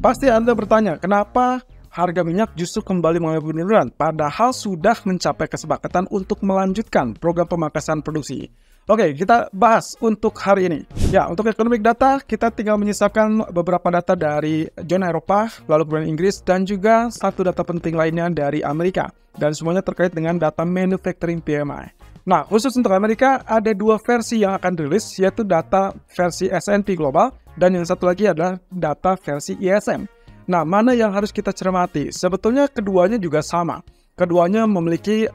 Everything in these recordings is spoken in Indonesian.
Pasti Anda bertanya, kenapa harga minyak justru kembali mengalami penurunan, padahal sudah mencapai kesepakatan untuk melanjutkan program pemangkasan produksi. Oke, kita bahas untuk hari ini. Ya, untuk economic data, kita tinggal menyisakan beberapa data dari zona Eropa, lalu kemudian Inggris, dan juga satu data penting lainnya dari Amerika. Dan semuanya terkait dengan data manufacturing PMI. Nah, khusus untuk Amerika, ada dua versi yang akan dirilis, yaitu data versi S&P Global, dan yang satu lagi adalah data versi ISM. Nah, mana yang harus kita cermati? Sebetulnya keduanya juga sama. Keduanya memiliki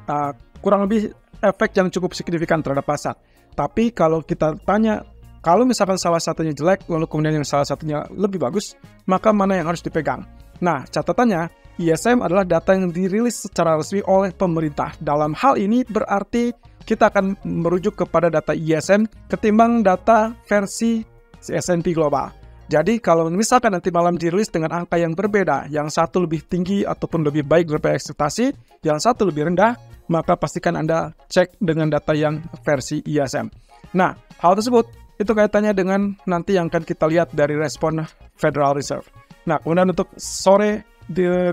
kurang lebih efek yang cukup signifikan terhadap pasar. Tapi kalau kita tanya, kalau misalkan salah satunya jelek, lalu kemudian yang salah satunya lebih bagus, maka mana yang harus dipegang? Nah, catatannya, ISM adalah data yang dirilis secara resmi oleh pemerintah. Dalam hal ini berarti kita akan merujuk kepada data ISM ketimbang data versi S&P Global. Jadi kalau misalkan nanti malam dirilis dengan angka yang berbeda, yang satu lebih tinggi ataupun lebih baik daripada ekspektasi, yang satu lebih rendah, maka pastikan Anda cek dengan data yang versi ISM. Nah, hal tersebut itu kaitannya dengan nanti yang akan kita lihat dari respon Federal Reserve. Nah, kemudian untuk sore,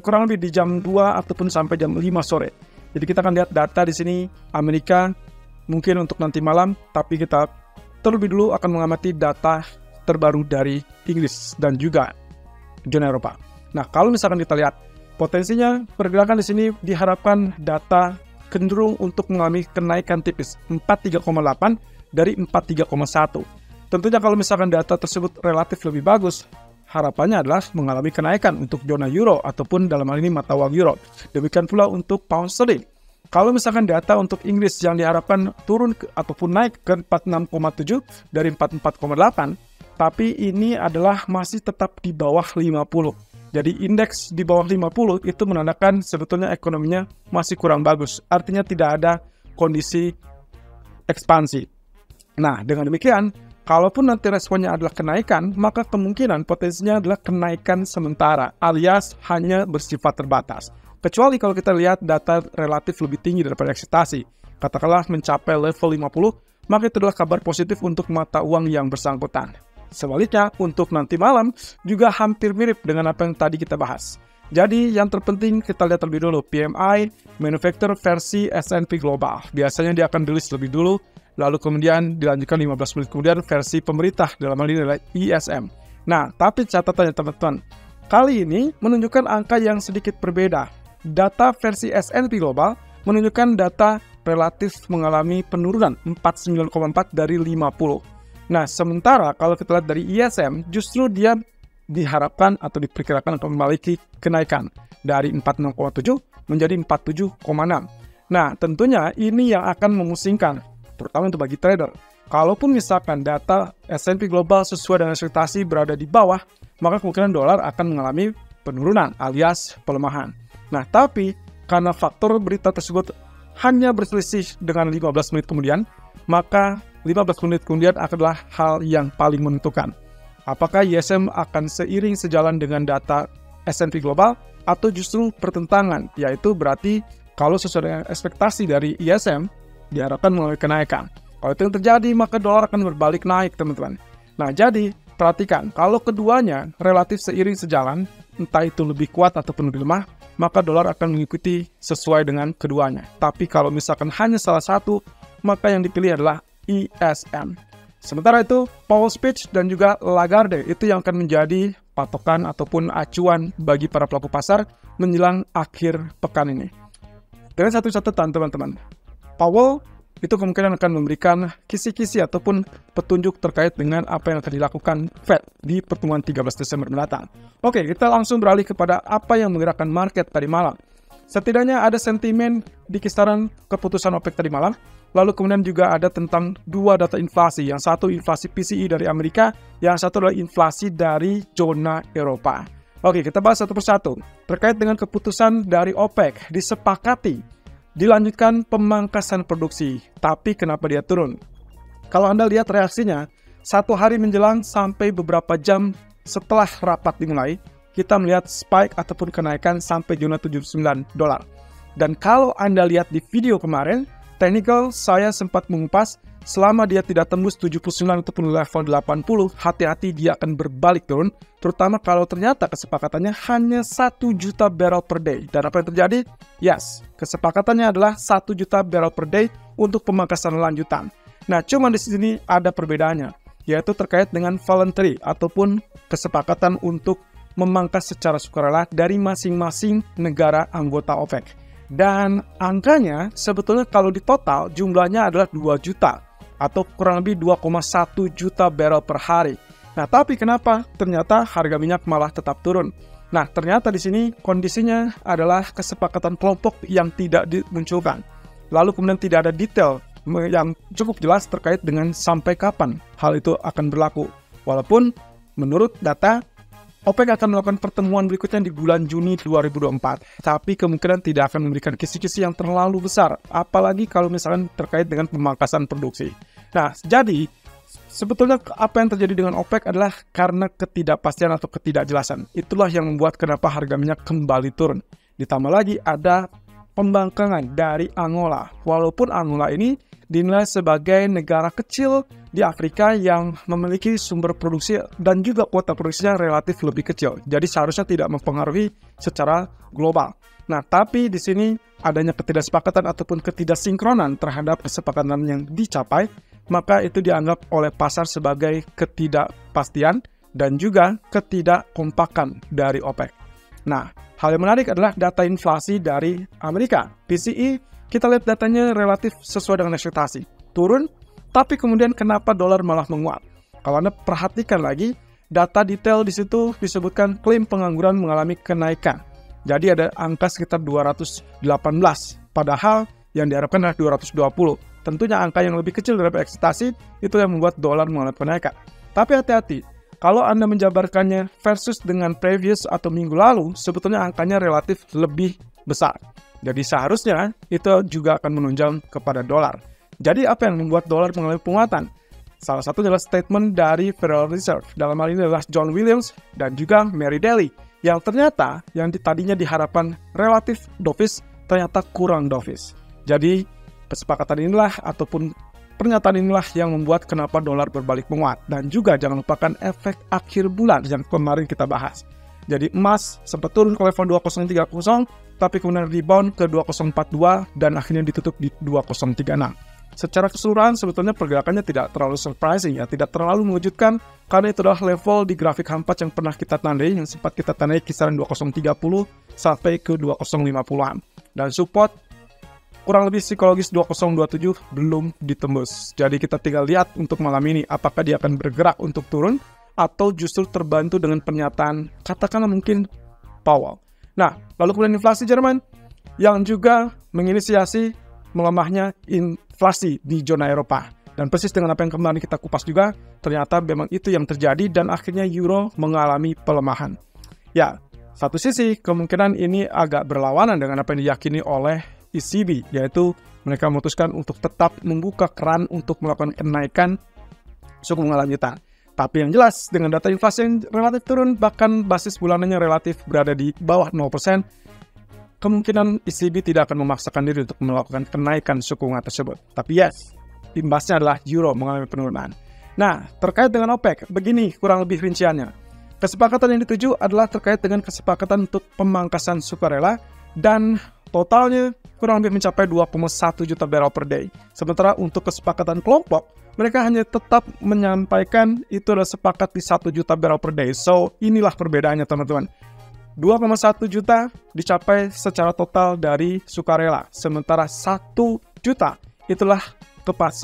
kurang lebih di jam 2 ataupun sampai jam 5 sore. Jadi kita akan lihat data di sini Amerika mungkin untuk nanti malam, tapi kita terlebih dulu akan mengamati data terbaru dari Inggris dan juga zona Eropa. Nah, kalau misalkan kita lihat potensinya pergerakan di sini diharapkan data cenderung untuk mengalami kenaikan tipis 43,8 dari 43,1. Tentunya kalau misalkan data tersebut relatif lebih bagus, harapannya adalah mengalami kenaikan untuk zona euro ataupun dalam hal ini mata uang euro. Demikian pula untuk pound sterling. Kalau misalkan data untuk Inggris yang diharapkan turun ataupun naik ke 46,7 dari 44,8, tapi ini adalah masih tetap di bawah 50. Jadi indeks di bawah 50 itu menandakan sebetulnya ekonominya masih kurang bagus. Artinya tidak ada kondisi ekspansi. Nah, dengan demikian, kalaupun nanti responnya adalah kenaikan, maka kemungkinan potensinya adalah kenaikan sementara, alias hanya bersifat terbatas. Kecuali kalau kita lihat data relatif lebih tinggi daripada ekspektasi, katakanlah mencapai level 50, maka itu adalah kabar positif untuk mata uang yang bersangkutan. Sebaliknya, untuk nanti malam juga hampir mirip dengan apa yang tadi kita bahas. Jadi, yang terpenting kita lihat terlebih dulu PMI, manufacturer versi S&P Global. Biasanya dia akan rilis lebih dulu, lalu kemudian dilanjutkan 15 menit kemudian versi pemerintah, dalam hal ini adalah ISM. Nah, tapi catatannya teman-teman, kali ini menunjukkan angka yang sedikit berbeda. Data versi S&P Global menunjukkan data relatif mengalami penurunan 49,4 dari 50. Nah, sementara kalau kita lihat dari ISM, justru dia diharapkan atau diperkirakan akan memiliki kenaikan dari 46,7 menjadi 47,6. Nah, tentunya ini yang akan memusingkan, terutama untuk bagi trader. Kalaupun misalkan data S&P Global sesuai dengan ekspektasi berada di bawah, maka kemungkinan dolar akan mengalami penurunan alias pelemahan. Nah, tapi karena faktor berita tersebut hanya berselisih dengan 15 menit kemudian, maka 15 menit kemudian adalah hal yang paling menentukan. Apakah ISM akan seiring sejalan dengan data S&P Global atau justru pertentangan, yaitu berarti kalau sesuai dengan ekspektasi dari ISM, diharapkan mengalami kenaikan. Kalau itu yang terjadi, maka dolar akan berbalik naik, teman-teman. Nah, jadi perhatikan, kalau keduanya relatif seiring sejalan, entah itu lebih kuat ataupun lebih lemah, maka dolar akan mengikuti sesuai dengan keduanya. Tapi kalau misalkan hanya salah satu, maka yang dipilih adalah ISM. Sementara itu, Powell speech dan juga Lagarde itu yang akan menjadi patokan ataupun acuan bagi para pelaku pasar menjelang akhir pekan ini. Dengan satu catatan, teman-teman, Powell itu kemungkinan akan memberikan kisi-kisi ataupun petunjuk terkait dengan apa yang akan dilakukan Fed di pertemuan 13 Desember mendatang. Oke, kita langsung beralih kepada apa yang menggerakkan market tadi malam. Setidaknya ada sentimen di kisaran keputusan OPEC tadi malam, lalu kemudian juga ada tentang dua data inflasi, yang satu inflasi PCE dari Amerika, yang satu adalah inflasi dari zona Eropa. Oke, kita bahas satu persatu. Terkait dengan keputusan dari OPEC, disepakati dilanjutkan pemangkasan produksi, tapi kenapa dia turun? Kalau Anda lihat reaksinya, satu hari menjelang sampai beberapa jam setelah rapat dimulai, kita melihat spike ataupun kenaikan sampai zona $79. Dan kalau Anda lihat di video kemarin, technical saya sempat mengupas selama dia tidak tembus 79 ataupun level 80, hati-hati dia akan berbalik turun, terutama kalau ternyata kesepakatannya hanya 1 juta barrel per day. Dan apa yang terjadi? Yes, kesepakatannya adalah 1 juta barrel per day untuk pemangkasan lanjutan. Nah, cuma di sini ada perbedaannya, yaitu terkait dengan voluntary ataupun kesepakatan untuk memangkas secara sukarela dari masing-masing negara anggota OPEC. Dan angkanya sebetulnya kalau di total jumlahnya adalah 2 juta atau kurang lebih 2,1 juta barrel per hari. Nah, tapi kenapa ternyata harga minyak malah tetap turun? Nah, ternyata di sini kondisinya adalah kesepakatan kelompok yang tidak dimunculkan. Lalu kemudian tidak ada detail yang cukup jelas terkait dengan sampai kapan hal itu akan berlaku. Walaupun menurut data OPEC akan melakukan pertemuan berikutnya di bulan Juni 2024, tapi kemungkinan tidak akan memberikan kisi-kisi yang terlalu besar, apalagi kalau misalkan terkait dengan pemangkasan produksi. Nah, jadi sebetulnya apa yang terjadi dengan OPEC adalah karena ketidakpastian atau ketidakjelasan. Itulah yang membuat kenapa harga minyak kembali turun. Ditambah lagi ada pembangkangan dari Angola. Walaupun Angola ini dinilai sebagai negara kecil di Afrika yang memiliki sumber produksi dan juga kuota produksinya relatif lebih kecil. Jadi seharusnya tidak mempengaruhi secara global. Nah, tapi di sini adanya ketidaksepakatan ataupun ketidaksinkronan terhadap kesepakatan yang dicapai, maka itu dianggap oleh pasar sebagai ketidakpastian dan juga ketidakkompakan dari OPEC. Nah, hal yang menarik adalah data inflasi dari Amerika. PCE, kita lihat datanya relatif sesuai dengan ekspektasi. Turun, tapi kemudian kenapa dolar malah menguat? Kalau Anda perhatikan lagi, data detail di situ disebutkan klaim pengangguran mengalami kenaikan. Jadi ada angka sekitar 218, padahal yang diharapkan adalah 220. Tentunya angka yang lebih kecil dari ekspektasi itu yang membuat dolar mengalami kenaikan. Tapi hati-hati, kalau Anda menjabarkannya versus dengan previous atau minggu lalu, sebetulnya angkanya relatif lebih besar. Jadi seharusnya itu juga akan menunjang kepada dolar. Jadi apa yang membuat dolar mengalami penguatan? Salah satu adalah statement dari Federal Reserve. Dalam hal ini adalah John Williams dan juga Mary Daly. Yang ternyata yang tadinya diharapkan relatif dovish, ternyata kurang dovish. Jadi kesepakatan inilah ataupun pernyataan inilah yang membuat kenapa dolar berbalik menguat. Dan juga jangan lupakan efek akhir bulan yang kemarin kita bahas. Jadi emas sempat turun ke level 2030, tapi kemudian rebound ke 2042 dan akhirnya ditutup di 2036. Secara keseluruhan sebetulnya pergerakannya tidak terlalu surprising ya, tidak terlalu mengejutkan karena itu adalah level di grafik H4 yang pernah kita tandai, yang sempat kita tandai kisaran 2030 sampai ke 2050-an. Dan support kurang lebih psikologis 2027 belum ditembus. Jadi kita tinggal lihat untuk malam ini apakah dia akan bergerak untuk turun atau justru terbantu dengan pernyataan katakanlah mungkin Powell. Nah, lalu kemudian inflasi Jerman yang juga menginisiasi melemahnya inflasi di zona Eropa. Dan persis dengan apa yang kemarin kita kupas juga, ternyata memang itu yang terjadi dan akhirnya euro mengalami pelemahan. Ya, satu sisi kemungkinan ini agak berlawanan dengan apa yang diyakini oleh ECB, yaitu mereka memutuskan untuk tetap membuka keran untuk melakukan kenaikan suku bunga lanjutan. Tapi yang jelas dengan data inflasi yang relatif turun, bahkan basis bulanannya relatif berada di bawah 0%, kemungkinan ECB tidak akan memaksakan diri untuk melakukan kenaikan suku bunga tersebut. Tapi yes, imbasnya adalah euro mengalami penurunan. Nah, terkait dengan OPEC, begini kurang lebih rinciannya. Kesepakatan yang dituju adalah terkait dengan kesepakatan untuk pemangkasan sukarela dan totalnya kurang lebih mencapai 2,1 juta barrel per day. Sementara untuk kesepakatan kelompok, mereka hanya tetap menyampaikan itu adalah sepakat di 1 juta barrel per day. So, inilah perbedaannya teman-teman. 2,1 juta dicapai secara total dari sukarela, sementara 1 juta itulah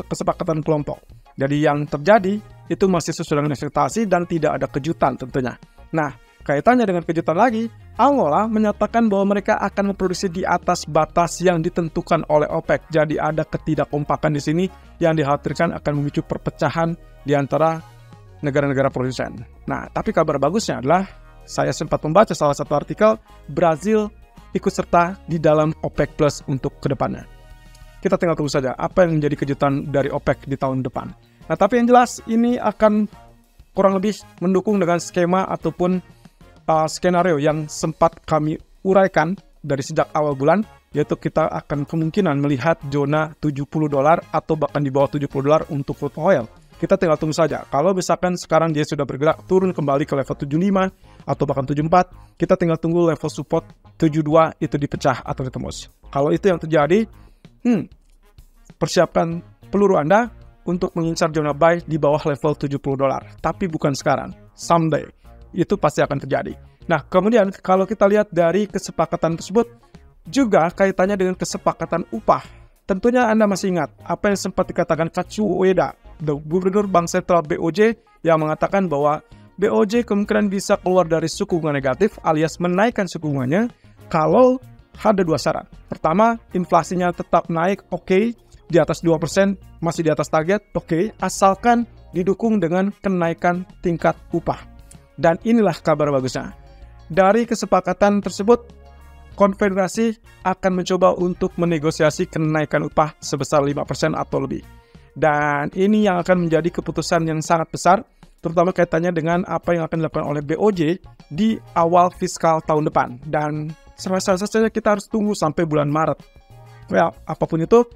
kesepakatan kelompok. Jadi yang terjadi itu masih sesuai dengan ekspektasi dan tidak ada kejutan tentunya. Nah, kaitannya dengan kejutan lagi, Angola menyatakan bahwa mereka akan memproduksi di atas batas yang ditentukan oleh OPEC. Jadi ada ketidakkompakan di sini yang dikhawatirkan akan memicu perpecahan di antara negara-negara produsen. Nah, tapi kabar bagusnya adalah saya sempat membaca salah satu artikel, Brazil ikut serta di dalam OPEC Plus untuk kedepannya. Kita tinggal tunggu saja apa yang menjadi kejutan dari OPEC di tahun depan. Nah, tapi yang jelas ini akan kurang lebih mendukung dengan skema ataupun skenario yang sempat kami uraikan dari sejak awal bulan, yaitu kita akan kemungkinan melihat zona $70 atau bahkan di bawah $70 untuk crude oil. Kita tinggal tunggu saja. Kalau misalkan sekarang dia sudah bergerak turun kembali ke level 75 atau bahkan 74, kita tinggal tunggu level support 72 itu dipecah atau ditembus. Kalau itu yang terjadi, persiapkan peluru Anda untuk mengincar zona buy di bawah level $70. Tapi bukan sekarang, someday. Itu pasti akan terjadi. Nah, kemudian kalau kita lihat dari kesepakatan tersebut, juga kaitannya dengan kesepakatan upah. Tentunya Anda masih ingat apa yang sempat dikatakan Kazuo Ueda, Gubernur Bank Sentral BOJ, yang mengatakan bahwa BOJ kemungkinan bisa keluar dari suku bunga negatif alias menaikkan suku bunganya kalau ada dua syarat. Pertama, inflasinya tetap naik, oke, di atas 2%, masih di atas target, oke, asalkan didukung dengan kenaikan tingkat upah. Dan inilah kabar bagusnya. Dari kesepakatan tersebut, Konfederasi akan mencoba untuk menegosiasi kenaikan upah sebesar 5% atau lebih. Dan ini yang akan menjadi keputusan yang sangat besar, terutama kaitannya dengan apa yang akan dilakukan oleh BOJ di awal fiskal tahun depan. Dan saja kita harus tunggu sampai bulan Maret. Ya, apapun itu,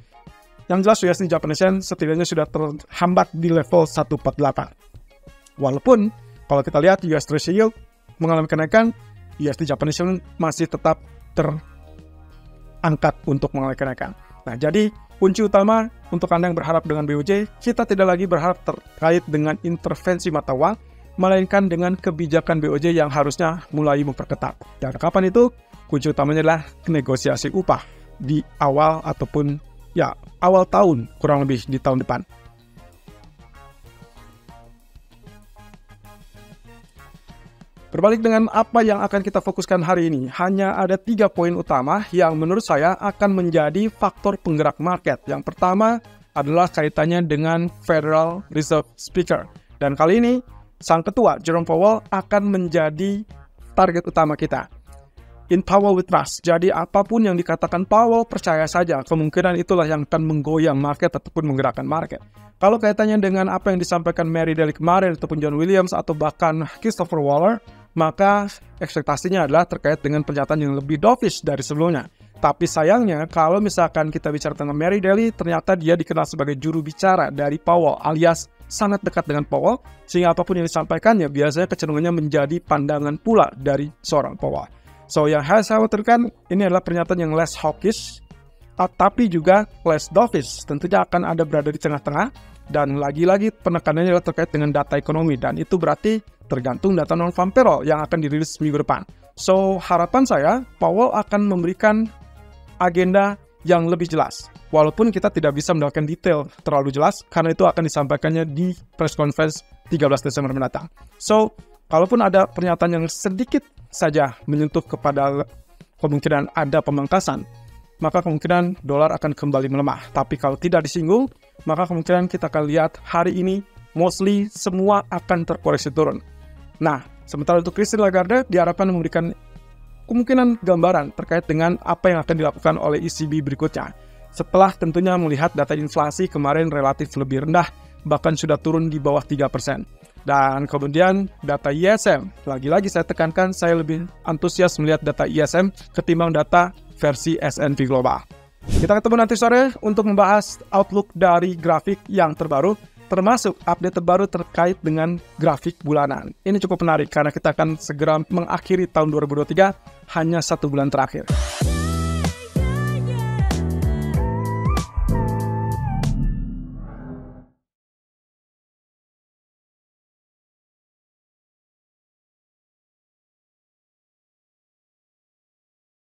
yang jelas USD Japanese Yen setidaknya sudah terhambat di level 148. Walaupun kalau kita lihat US Treasury Yield mengalami kenaikan, USD Japanese Yen masih tetap terangkat untuk mengalami kenaikan. Nah, jadi kunci utama untuk Anda yang berharap dengan BOJ, kita tidak lagi berharap terkait dengan intervensi mata uang, melainkan dengan kebijakan BOJ yang harusnya mulai memperketat. Dan kapan itu? Kunci utamanya adalah negosiasi upah di awal ataupun awal tahun, kurang lebih di tahun depan. Berbalik dengan apa yang akan kita fokuskan hari ini, hanya ada 3 poin utama yang menurut saya akan menjadi faktor penggerak market. Yang pertama adalah kaitannya dengan Federal Reserve Speaker. Dan kali ini, sang ketua, Jerome Powell, akan menjadi target utama kita. In Powell with trust. Jadi apapun yang dikatakan Powell, percaya saja. Kemungkinan itulah yang akan menggoyang market ataupun menggerakkan market. Kalau kaitannya dengan apa yang disampaikan Mary Daly kemarin, ataupun John Williams, atau bahkan Christopher Waller, maka ekspektasinya adalah terkait dengan pernyataan yang lebih dovish dari sebelumnya. Tapi sayangnya, kalau misalkan kita bicara tentang Mary Daly, ternyata dia dikenal sebagai juru bicara dari Powell, alias sangat dekat dengan Powell, sehingga apapun yang disampaikannya biasanya kecenderungannya menjadi pandangan pula dari seorang Powell. So, yang harus saya khawatirkan, ini adalah pernyataan yang less hawkish, tapi juga less dovish. Tentunya akan ada berada di tengah-tengah, dan lagi-lagi penekanannya adalah terkait dengan data ekonomi, dan itu berarti tergantung data non-farm payroll yang akan dirilis minggu depan. So, harapan saya, Powell akan memberikan agenda yang lebih jelas. Walaupun kita tidak bisa mendapatkan detail terlalu jelas, karena itu akan disampaikannya di press conference 13 Desember mendatang. So, kalaupun ada pernyataan yang sedikit saja menyentuh kepada kemungkinan ada pemangkasan, maka kemungkinan dolar akan kembali melemah. Tapi kalau tidak disinggung, maka kemungkinan kita akan lihat hari ini mostly semua akan terkoreksi turun. Nah, sementara untuk Christine Lagarde diharapkan memberikan kemungkinan gambaran terkait dengan apa yang akan dilakukan oleh ECB berikutnya. Setelah tentunya melihat data inflasi kemarin relatif lebih rendah, bahkan sudah turun di bawah 3%. Dan kemudian data ISM, lagi-lagi saya tekankan, saya lebih antusias melihat data ISM ketimbang data versi S&P Global. Kita ketemu nanti sore untuk membahas outlook dari grafik yang terbaru, termasuk update terbaru terkait dengan grafik bulanan. Ini cukup menarik karena kita akan segera mengakhiri tahun 2023 hanya 1 bulan terakhir.